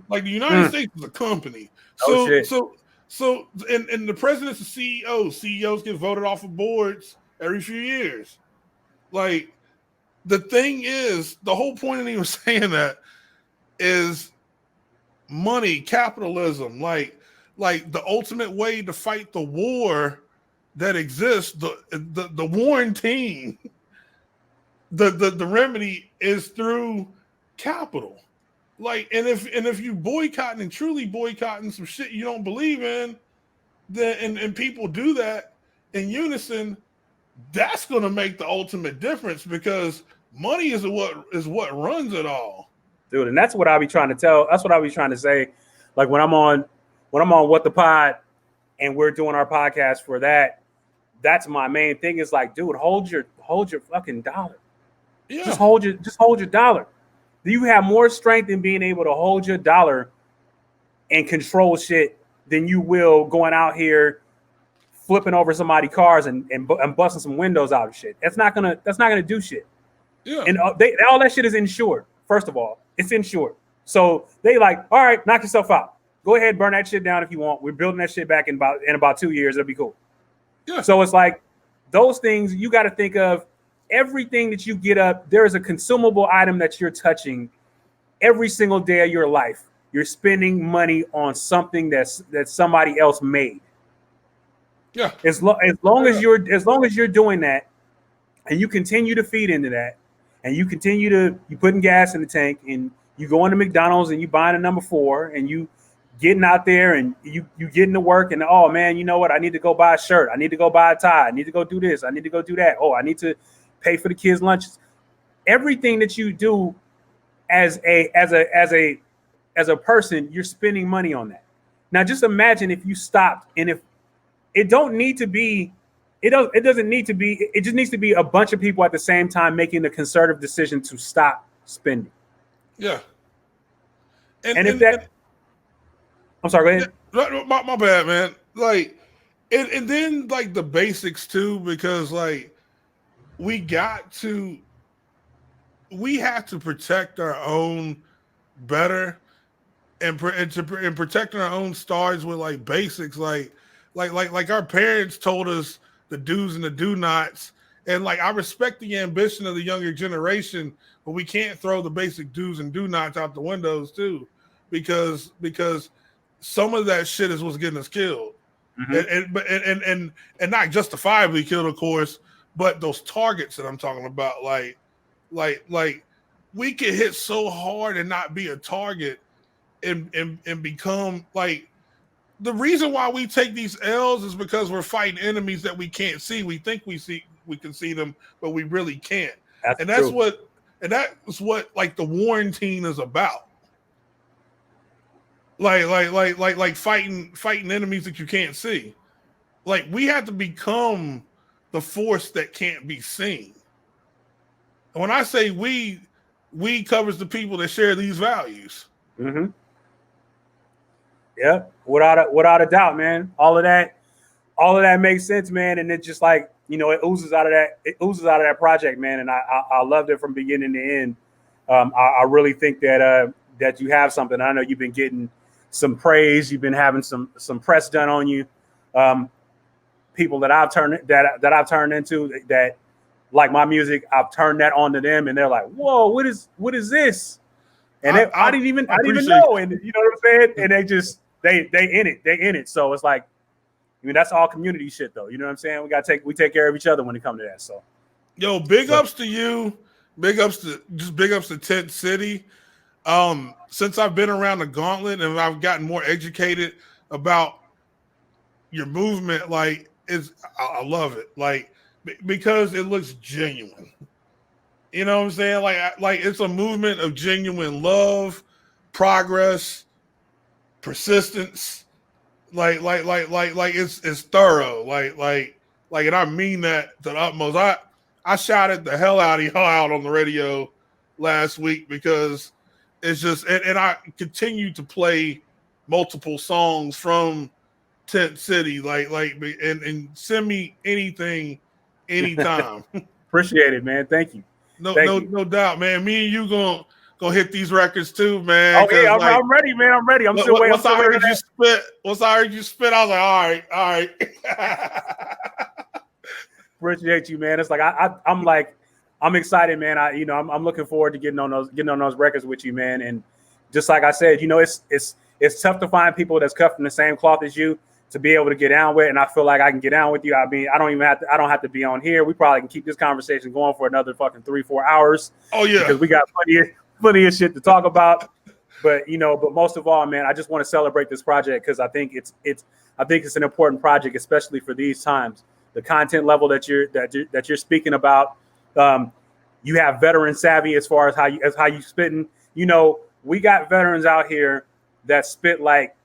Like the United States is a company. So and the president's a CEO. CEOs get voted off of boards every few years. Like, the thing is, the whole point of even saying that is money, capitalism, like the ultimate way to fight the war that exists, the WARantine, the remedy is through capital. Like, and if you boycotting and truly boycotting some shit you don't believe in, then and people do that in unison, that's going to make the ultimate difference, because money is what runs it all, dude. And that's what I'll be trying to tell. That's what I'll be trying to say. Like when I'm on What the Pod and we're doing our podcast for that, that's my main thing. Is like, dude, hold your fucking dollar. Yeah. Just hold your dollar. You have more strength in being able to hold your dollar and control shit than you will going out here flipping over somebody's cars and busting some windows out of shit. That's not gonna do shit. Yeah. And all that shit is insured. First of all, it's insured. So they like, all right, knock yourself out. Go ahead, burn that shit down if you want. We're building that shit back in about 2 years. It'll be cool. Yeah. So it's like those things you got to think of. Everything that you get up, there is a consumable item that you're touching every single day of your life. You're spending money on something that somebody else made. Yeah. As long as you're doing that, and you continue to feed into that, and you putting gas in the tank, and you go into McDonald's and you buying a number 4, and you getting out there and you getting to work, and oh man, you know what? I need to go buy a shirt. I need to go buy a tie. I need to go do this. I need to go do that. Oh, I need to pay for the kids' lunches. Everything that you do as a person, you're spending money on that. Now, just imagine if you stopped, and if it doesn't need to be, it just needs to be a bunch of people at the same time making the concerted decision to stop spending. Yeah. I'm sorry, go ahead. My bad, man. Like, and then like the basics too, because like we got to we have to protect our own better and protecting our own stars with like basics, like our parents told us the do's and the do nots. And like I respect the ambition of the younger generation, but we can't throw the basic do's and do nots out the windows too, because some of that shit is what's getting us killed, and not justifiably killed, of course, but those targets that I'm talking about, like we can hit so hard and not be a target, and become like. The reason why we take these L's is because we're fighting enemies that we can't see. We think we can see them, but we really can't. That's what like the WARantine is about. Like fighting enemies that you can't see. Like we have to become the force that can't be seen. And when I say we covers the people that share these values. Mm-hmm. Yeah, without a doubt, man. All of that makes sense, man. And it's just like, it oozes out of that project, man. And I loved it from beginning to end. I really think that you have something. I know you've been getting some praise. You've been having some press done on you. People that I've turned into that like my music, I've turned that on to them, and they're like, "Whoa, what is this?" And I didn't even know. And you know what I'm saying? And they just they in it. So it's like, that's all community shit, though. You know what I'm saying? We take care of each other when it comes to that. So, yo, big ups to you. Big ups to Tent City. Since I've been around the Gauntlet and I've gotten more educated about your movement, like I love it, like because it looks genuine. You know what I'm saying? Like it's a movement of genuine love, progress, persistence. Like it's thorough. Like, and I mean that to the utmost. I shouted the hell out of y'all out on the radio last week because it's just, and I continue to play multiple songs from Tent City, and send me anything, anytime. Appreciate it, man. Thank you. No doubt, man. Me and you gonna hit these records too, man. Oh yeah, I'm ready, man. I'm ready. I'm still waiting. Once I heard you spit, I was like, all right. Appreciate you, man. It's like I'm excited, man. I'm looking forward to getting on those records with you, man. And just like I said, it's tough to find people that's cut from the same cloth as you to be able to get down with, and I feel like I can get down with you. I mean, I don't have to be on here. We probably can keep this conversation going for another fucking 3-4 hours. Oh yeah, because we got plenty of shit to talk about. But most of all, man, I just want to celebrate this project because I think it's an important project, especially for these times. The content level that you're speaking about, you have veteran savvy as far as how you spitting. We got veterans out here that spit like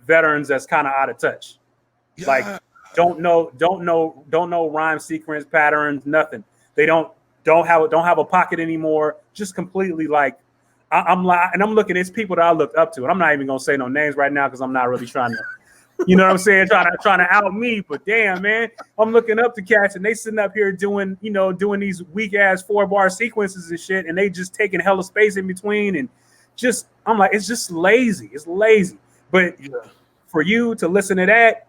veterans that's kind of out of touch. Yeah. Like don't know rhyme sequence patterns, nothing. They don't have a pocket anymore. Just completely like I'm looking at people that I look up to, and I'm not even gonna say no names right now because I'm not really trying to. You know what I'm saying? Trying to out me, but damn, man, I'm looking up to cats and they sitting up here doing these weak ass 4-bar sequences and shit, and they just taking hella space in between, and I'm like, it's just lazy. It's lazy. But for you to listen to that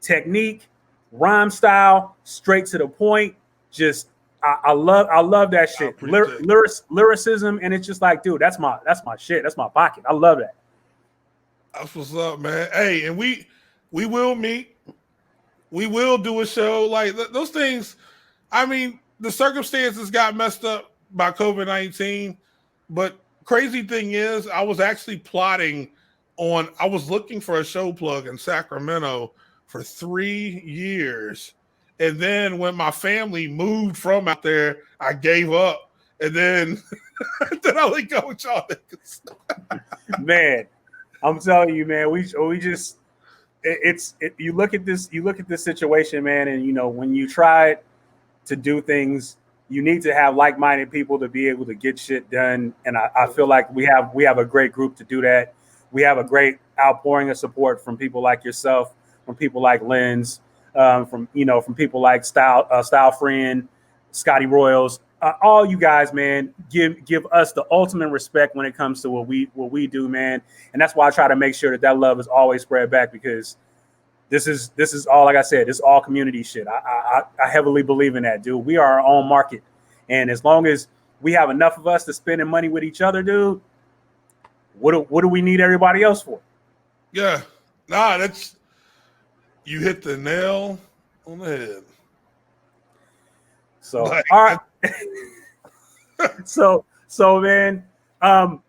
technique, rhyme style, straight to the point, just I love that shit. Lyricism, and it's just like, dude, that's my shit. That's my pocket. I love that. That's what's up, man. Hey, and we will meet. We will do a show. Like those things. I mean, the circumstances got messed up by COVID-19, but crazy thing is, I was actually plotting on. I was looking for a show plug in Sacramento for 3 years, and then when my family moved from out there, I gave up, and then then I let go with y'all niggas. Man. I'm telling you, man, we just you look at this situation, man, and when you try to do things, you need to have like-minded people to be able to get shit done. And I feel like we have a great group to do that. We have a great outpouring of support from people like yourself, from people like Lens, from people like Style Friend, Scotty Royals, all you guys, man, give us the ultimate respect when it comes to what we do, man. And that's why I try to make sure that love is always spread back, because this is all, like I said, this is all community shit. I heavily believe in that, dude. We are our own market, and as long as we have enough of us to spending money with each other, dude, what do we need everybody else for? Yeah, nah, you hit the nail on the head. So, all right. so man, I'm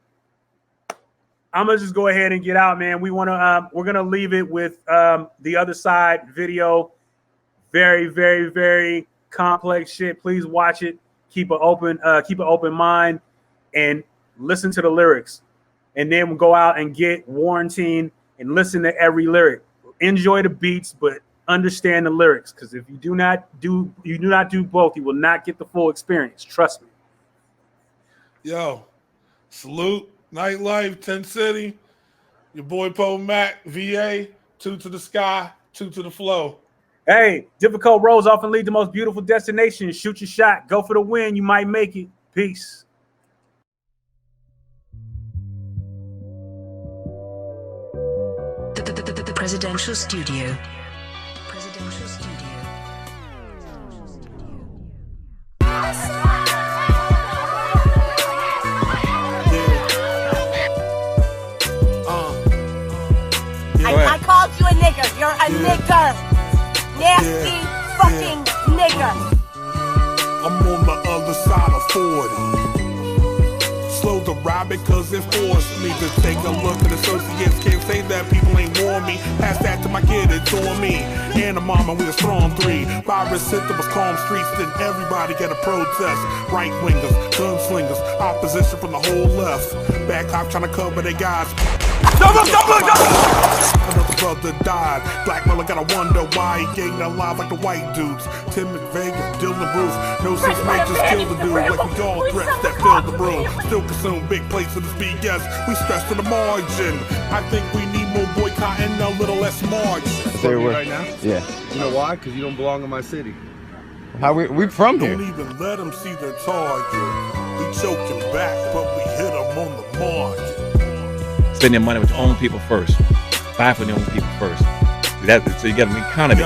gonna just go ahead and get out, man. We're gonna leave it with the other side video. Very, very, very complex shit. Please watch it. Keep an open mind, and listen to the lyrics. And then we'll go out and get WARantine and listen to every lyric. Enjoy the beats, but understand the lyrics, because if you do not do both, you will not get the full experience. Trust me. Yo, salute, Nytelife, 10 City, your boy Poe Mack, VA, 2 to the sky, 2 to the flow. Hey, difficult roads often lead to most beautiful destinations. Shoot your shot, go for the win. You might make it. Peace. The Presidential Studio. I called you a nigger. You're a nigger. Nasty fucking nigger. I'm on the other side of 40. Slow the ride because it forced me to take a look at associates. Can't say that people ain't warn me. Pass that to my kid, it's on me. And the mama, we a strong 3. Virus hit, there was calm streets, then everybody got a protest. Right wingers, gunslingers, opposition from the whole left. Back cop trying to cover their guys. Another brother died. Black Miller gotta wonder why he gained alive like the white dudes. Tim McVeigh, Dylan Bruce. No sense might just kill the dude. Like we all threats that fill the room. Still consume big plates of this BS. We stress to the margin. I think we need more boycott and a little less march. Say what? Right now? Yeah. You know why? Because you don't belong in my city. How we from here? Don't even let them see the target. We choking back, but we hit them on the market. Spend your money with your own people first. Buy for your own people first. So you got an economy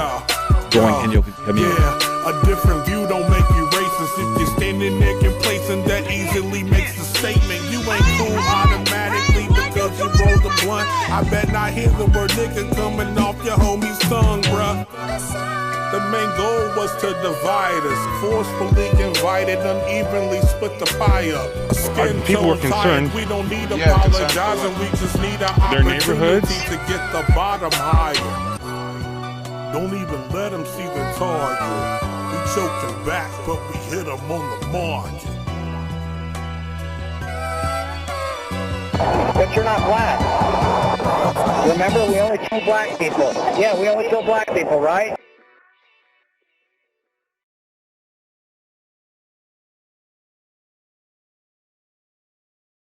going in your community. Yeah, a different view don't make you racist. If you're standing there complacent, that easily makes the statement. You ain't cool automatically because you rolled the blunt. I bet not hear the word nigga coming off your homie's tongue, bruh. The main goal was to divide us, forcefully invited, unevenly split the pie up. People were concerned. We don't need apologizing, we just need an opportunity to get the bottom higher. Don't even let them see the target. We choking back, but we hit them on the margin. But you're not black. Remember, we only kill black people. Yeah, we only kill black people, right?